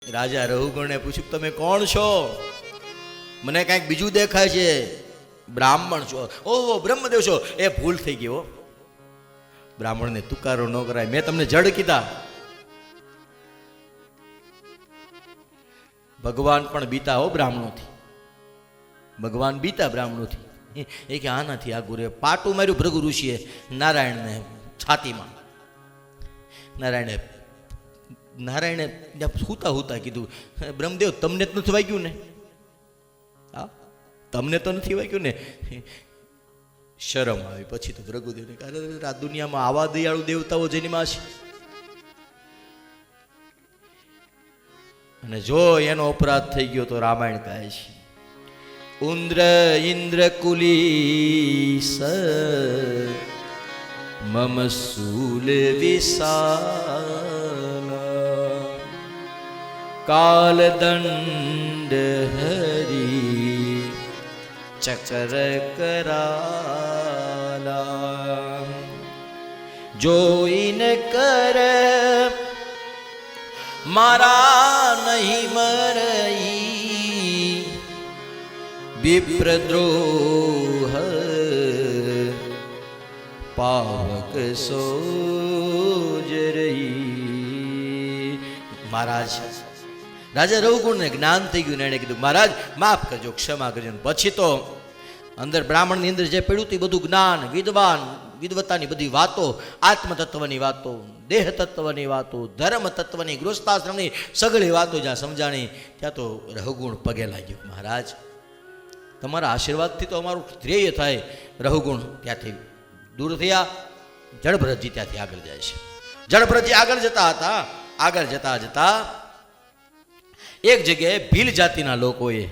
રાજા રઘુગણને પૂછ્યું, તમે કોણ છો? મને કાંઈક બીજું દેખાય છે. બ્રાહ્મણ છો? ઓહો, બ્રહ્મદેવ છો? એ ભૂલ થઈ ગયો. બ્રાહ્મણને તુકારો ન કરાય. મેં તમને જડ કીધા. ભગવાન પણ બીતા હો બ્રાહ્મણોથી. ભગવાન બીતા બ્રાહ્મણોથી. એ કે આનાથી આગું રે. પાટું માર્યું ભૃગુ ઋષિએ નારાયણને છાતીમાં. નારાયણે હુતા હુતા કીધું, બ્રહ્મદેવ તમને જ નથી વાગ્યું ને? હા, તમને તો નથી વાગ્યું ને? શરમ આવી. પછી તો ભૃગુદેવને કહે, આ દુનિયામાં આવા દયાળુ દેવતાઓ જન્મ્યા છે. અને જો એનો અપરાધ થઈ ગયો તો રામાયણ કહે છે, ઇન્દ્ર કુલી મમ શૂલ વિશાલા કાલદંડ હરી ચકર કરાલા જોઈને કર મારા નહીં મરઈ વિપ્રદ્રોહ પાવક સોજરઈ. મહારાજ રાજા રઘુગુણને જ્ઞાન થઈ ગયું ને એણે કીધું, મહારાજ માફ કરજો, ક્ષમા કરજો. પછી તો અંદર બ્રાહ્મણની અંદર જે પડ્યું હતું બધું જ્ઞાન, વિદ્વતાની બધી વાતો, આત્મતત્વની વાતો, દેહ તત્વની વાતો, ધર્મ તત્વની, ગૃહસ્થાશ્રમની સગળી વાતો જ્યાં સમજાણી ત્યાં તો રઘુગુણ પગે લાગ્યું. મહારાજ તમારા આશીર્વાદથી તો અમારું ધ્યેય થાય. રઘુગુણ ત્યાંથી દૂર થયા. જડભરતજી ત્યાંથી આગળ જાય છે. જડભરતજી આગળ જતા હતા. આગળ જતા જતા એક જગ્યાએ ભીલ જાતિના લોકોએ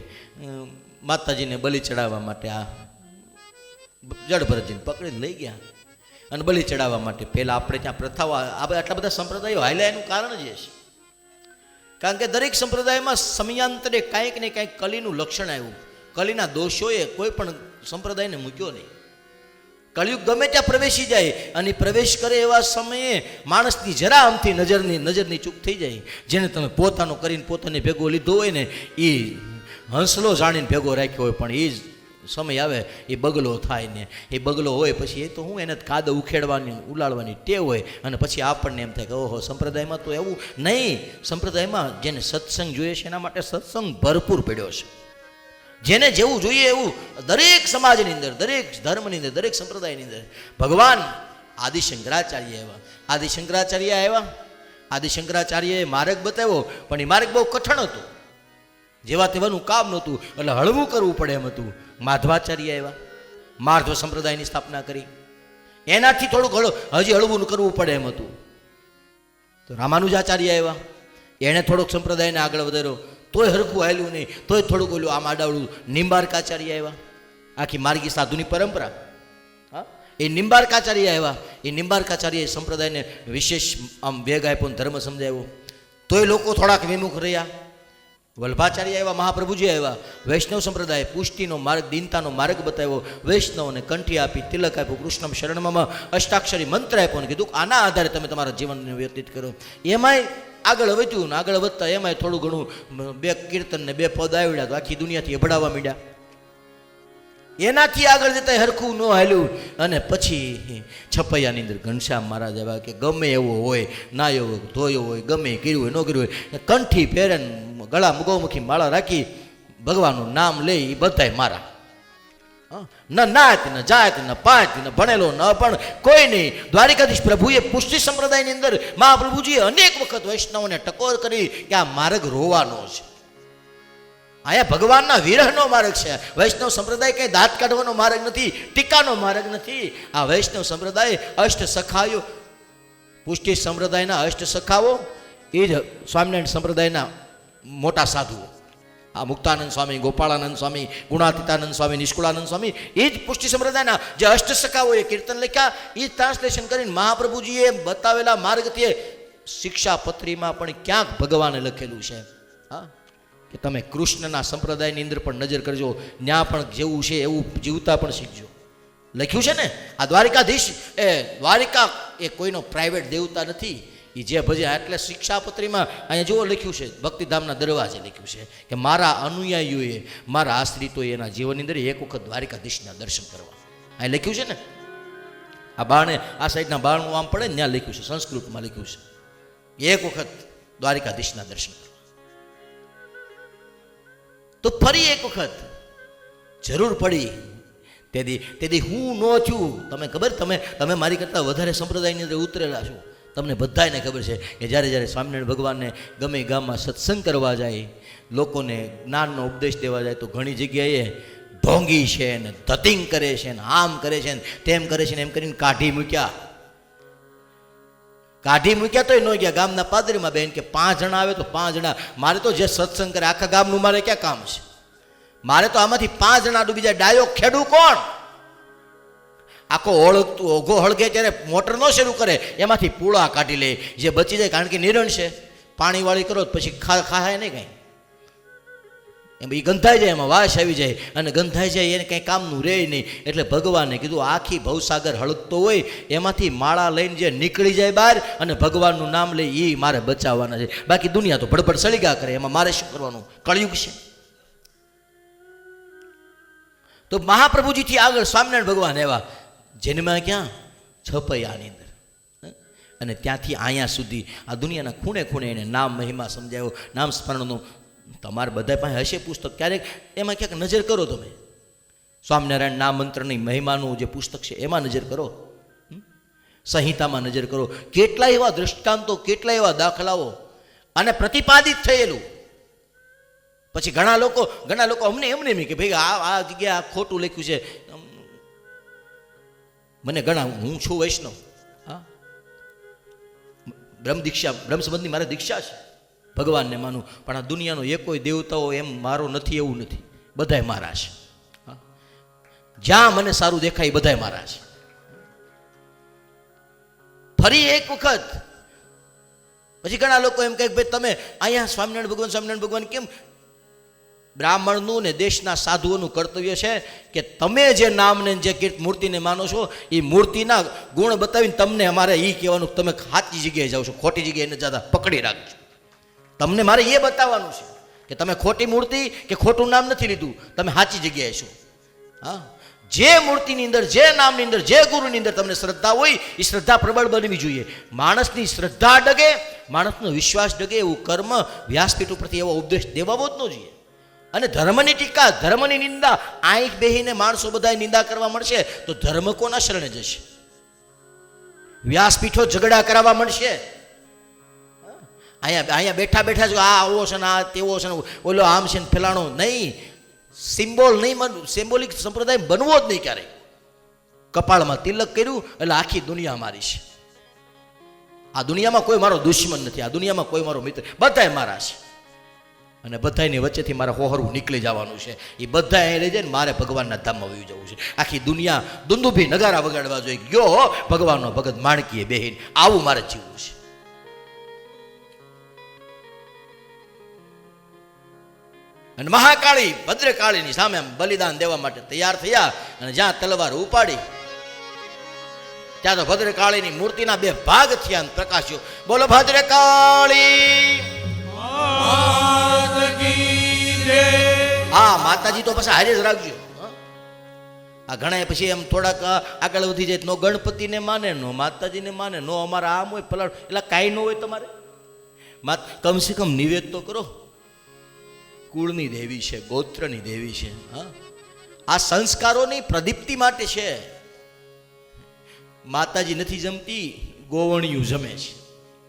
માતાજીને બલિ ચડાવવા માટે આ જડભરતજીને પકડીને લઈ ગયા અને બલિ ચડાવવા માટે. પહેલાં આપણે ત્યાં પ્રથાઓ, આટલા બધા સંપ્રદાયો હાલ્યા એનું કારણ જ છે. કારણ કે દરેક સંપ્રદાયમાં સમયાંતરે કાંઈક ને કાંઈક કલીનું લક્ષણ આવ્યું. કલીના દોષોએ કોઈ પણ સંપ્રદાયને મૂક્યો નહીં. કળિયુગ ગમે ત્યાં પ્રવેશી જાય અને પ્રવેશ કરે એવા સમયે માણસની જરા આમથી નજરની ચૂક થઈ જાય. જેને તમે પોતાનો કરીને પોતાને ભેગો લીધો હોય ને એ હંસલો જાણીને ભેગો રાખ્યો હોય, પણ એ જ સમય આવે એ બગલો થાય ને એ બગલો હોય પછી એ તો હું એને કાદ ઉખેડવાની ઉલાળવાની ટેવ હોય. અને પછી આપણને એમ થાય કે ઓહો, સંપ્રદાયમાં તો એવું નહીં. સંપ્રદાયમાં જેને સત્સંગ જોઈએ છે એના માટે સત્સંગ ભરપૂર પડ્યો છે. જેને જેવું જોઈએ એવું દરેક સમાજની અંદર, દરેક ધર્મની અંદર, દરેક સંપ્રદાયની અંદર. ભગવાન આદિશંકરાચાર્ય આવ્યા. આદિશંકરાચાર્યએ માર્ગ બતાવ્યો, પણ એ માર્ગ બહુ કઠણ હતો. જેવા તેવાનું કામ નહોતું, એટલે હળવું કરવું પડે એમ હતું. માધવાચાર્ય આવ્યા, માધવ સંપ્રદાયની સ્થાપના કરી. એનાથી થોડુંક હજી હળવું કરવું પડે એમ હતું. તો રામાનુજાચાર્ય આવ્યા, એણે થોડોક સંપ્રદાયને આગળ વધાર્યો. તોય હરખું હાલ્યું નહીં, તોય થોડુંક ઓલું આમ આડાવડું. નિંબાર્કાચાર્ય આવ્યા, આખી માર્ગી સાધુની પરંપરા. હા, એ નિંબાર્કાચાર્ય આવ્યા. એ નિંબાર્કાચાર્ય સંપ્રદાયને વિશેષ આમ વેગ આપ્યો, ધર્મ સમજાવ્યો. તોય લોકો થોડાક વિમુખ રહ્યા. વલ્ભાચાર્ય આવ્યા, મહાપ્રભુજી આવ્યા. વૈષ્ણવ સંપ્રદાય પુષ્ટિનો માર્ગ, દીનતાનો માર્ગ બતાવ્યો. વૈષ્ણવને કંઠી આપી, તિલક આપ્યું, કૃષ્ણમ શરણમાં અષ્ટાક્ષરી મંત્ર આપ્યો ને કીધું આના આધારે તમે તમારા જીવનને વ્યતીત કરો. એમાંય આગળ વધ્યું ને આગળ વધતા એમાંય થોડું ઘણું 2 કીર્તન ને 2 પદ આવડ્યા તો આખી દુનિયાથી અભડાવવા માંડ્યા. એનાથી આગળ જતા હરખું ન હાલ્યું. અને પછી છપૈયાની અંદર ઘનશ્યામ મહારાજ આવ્યા કે ગમે એવો હોય, ના એવો ધોયો હોય, ગમે કર્યું હોય, ન કર્યું હોય, કંઠી પહેરે, ગળા મુગોમુખી માળા રાખી ભગવાનનું નામ લે, એ બધાય મારા. ન નાત ન જાત ન પાંચ ન ભણેલો ન પણ કોઈ નહીં. દ્વારિકાધીશ પ્રભુએ પુષ્ટિ સંપ્રદાયની અંદર મહાપ્રભુજીએ અનેક વખત વૈષ્ણવને ટકોર કરી કે આ માર્ગ રોવાનો છે. આયા ભગવાનના વિરહનો માર્ગ છે. વૈષ્ણવ સંપ્રદાય કંઈ દાંત કાઢવાનો માર્ગ નથી, ટીકાનો માર્ગ નથી. આ વૈષ્ણવ સંપ્રદાય અષ્ટ સખાઓ, પુષ્ટિ સંપ્રદાયના અષ્ટ સખાઓ એ જ સ્વામિનારાયણ સંપ્રદાયના મોટા સાધુઓ. આ મુક્તાનંદ સ્વામી, ગોપાળાનંદ સ્વામી, ગુણાતીતાનંદ સ્વામી, નિષ્કુળાનંદ સ્વામી, એ જ પુષ્ટિ સંપ્રદાયના જે અષ્ટ સખાઓએ કીર્તન લખ્યા, એ ટ્રાન્સલેશન કરીને મહાપ્રભુજીએ બતાવેલા માર્ગથી શિક્ષાપત્રીમાં પણ ક્યાંક ભગવાને લખેલું છે. હા, કે તમે કૃષ્ણના સંપ્રદાયની અંદર પણ નજર કરજો, ત્યાં પણ જેવું છે એવું જીવતા પણ શીખજો. લખ્યું છે ને. આ દ્વારિકાધીશ એ દ્વારિકા એ કોઈનો પ્રાઇવેટ દેવતા નથી, એ જે ભજન એટલે શિક્ષાપત્રીમાં અહીંયા જુઓ લખ્યું છે, ભક્તિધામના દરવાજે લખ્યું છે કે મારા અનુયાયીઓએ, મારા આશ્રિતોએ એના જીવનની અંદર એક વખત દ્વારિકાધીશના દર્શન કરવા. અહીં લખ્યું છે ને, આ બાણે આ સાઈડના બાણું આમ પડે ને ત્યાં લખ્યું છે, સંસ્કૃતમાં લખ્યું છે, એક વખત દ્વારિકાધીશના દર્શન કરવા. તો ફરી એક વખત જરૂર પડી. તેથી હું નો છું. તમે ખબર, તમે મારી કરતાં વધારે સંપ્રદાયની અંદર ઉતરેલા છો. તમને બધાને ખબર છે કે જ્યારે સ્વામિનારાયણ ભગવાનને ગમે ગામમાં સત્સંગ કરવા જાય, લોકોને જ્ઞાનનો ઉપદેશ દેવા જાય, તો ઘણી જગ્યાએ ઢોંગી છે ને ધતિંગ કરે છે ને આમ કરે છે ને તેમ કરે છે ને એમ કરીને કાઢી મૂક્યા તોય ન ગયા. ગામના પાદરીમાં બેન કે 5 જણા આવે તો 5 જણા. મારે તો જે સત્સંગ કરે આખા ગામનું મારે ક્યાં કામ છે? મારે તો આમાંથી 5 જણા ડૂબી જાય. ડાયો ખેડું કોણ? આખો ઓઘો હળગે ત્યારે મોટર ન શરૂ કરે, એમાંથી પૂળા કાઢી લે, જે બચી જાય. કારણ કે નિરણ છે, પાણીવાળી કરો પછી ખાય નહીં કાંઈ, એમ એ ગંધાઈ જાય, એમાં વાસ આવી જાય, અને ગંધાઈ જાય એને કંઈ કામનું રહે નહીં. એટલે ભગવાને કીધું આખી ભવસાગર હળગતો હોય એમાંથી માળા લઈને જે નીકળી જાય બહાર અને ભગવાનનું નામ લે, એ મારે બચાવવાના છે. બાકી દુનિયા તો ભડભડ સળીગા કરે, એમાં મારે શું કરવાનું? કળિયુગ છે. તો મહાપ્રભુજીથી આગળ સ્વામિનારાયણ ભગવાન એવા જન્મ્યા ક્યાં? છપૈયાની અંદર. અને ત્યાંથી અહીંયા સુધી આ દુનિયાના ખૂણે ખૂણે એને નામ મહિમા સમજાયો. નામ સ્મરણનું તમારે બધા પાસે હશે પુસ્તક, ક્યારેક એમાં ક્યાંક નજર કરો. તમે સ્વામિનારાયણ નામ મંત્રની મહિમાનું જે પુસ્તક છે એમાં નજર કરો, સંહિતામાં નજર કરો. કેટલા એવા દ્રષ્ટાંતો, કેટલા એવા દાખલાઓ અને પ્રતિપાદિત થયેલું. પછી ઘણા લોકો અમને એમને એમ કે ભાઈ આ જગ્યાએ આ ખોટું લખ્યું છે. મને ઘણા, હું છું વૈષ્ણવ, હા, બ્રહ્મ સંબંધની મારે દીક્ષા છે, ભગવાનને માનું, પણ આ દુનિયાનો એક કોઈ દેવતાઓ એમ મારો નથી એવું નથી, બધાય મારા છે. જ્યાં મને સારું દેખાય બધાય મારા છે. ફરી એક વખત પછી ઘણા લોકો એમ કહે ભાઈ તમે અહીંયા સ્વામિનારાયણ ભગવાન કેમ? બ્રાહ્મણનું ને દેશના સાધુઓનું કર્તવ્ય છે કે તમે જે નામને જે મૂર્તિને માનો છો એ મૂર્તિના ગુણ બતાવીને તમને અમારે એ કહેવાનું તમે સાચી જગ્યાએ જાઓ છો, ખોટી જગ્યાએ ન જતા પકડી રાખજો. તમને મારે એ બતાવવાનું છે કે તમે ખોટી મૂર્તિ કે ખોટું નામ નથી લીધું, તમે સાચી જગ્યાએ છો. હા, જે મૂર્તિની અંદર, જે નામની અંદર, જે ગુરુની અંદર તમને શ્રદ્ધા હોય એ શ્રદ્ધા પ્રબળ બનવી જોઈએ. માણસની શ્રદ્ધા ડગે, માણસનો વિશ્વાસ ડગે એવું કર્મ વ્યાસપીઠ ઉપરથી એવો ઉપદેશ દેવાવો જ ન જોઈએ. અને ધર્મની ટીકા, ધર્મની નિંદા, આંખ બેહીને માણસો બધા નિંદા કરવા મળશે તો ધર્મ કોના શરણે જશે? વ્યાસપીઠો ઝઘડા કરાવવા મળશે. અહીંયા બેઠા બેઠા જ આ આવો છે ને આ તેવો છે ને ઓલો આમ છે ને ફેલાણો નહીં. સિમ્બોલિક સંપ્રદાય બનવો જ નહીં ક્યારેય. કપાળમાં તિલક કર્યું એટલે આખી દુનિયા મારી છે. આ દુનિયામાં કોઈ મારો દુશ્મન નથી, આ દુનિયામાં કોઈ મારો મિત્ર, બધાય મારા છે. અને બધાની વચ્ચેથી મારે હોહરવું નીકળી જવાનું છે. એ બધા અહીં રહી જાય ને મારે ભગવાનના ધામમાં વયું જવું છે. આખી દુનિયા દુંદુભી નગારા વગાડવા જોઈએ, ગયો ભગવાનનો ભગત માણકીએ બેહીને, આવું મારે જીવવું છે. અને મહાકાળી ભદ્રકાળીની સામે બલિદાન દેવા માટે તૈયાર થયા અને જ્યાં તલવાર ઉપાડી ત્યાં તો ભદ્રકાળીની મૂર્તિના 2 ભાગ થયા અને પ્રકાશ્યો. બોલો ભદ્રકાળી. હા, માતાજી તો પછી હારે જ રાખજો. આ ઘણા પછી એમ થોડાક આગળ વધી જાય, નો ગણપતિને માને, નો માતાજીને માને, નો અમારા આમ હોય ફલાણ, એટલે કાંઈ ન હોય તમારે. કમસે કમ નિવેદ તો કરો. કુળની દેવી છે, ગોત્રની દેવી છે. હા, આ સંસ્કારોની પ્રદીપ્તિ માટે છે. માતાજી નથી જમતી, ગોવણિયું જમે છે.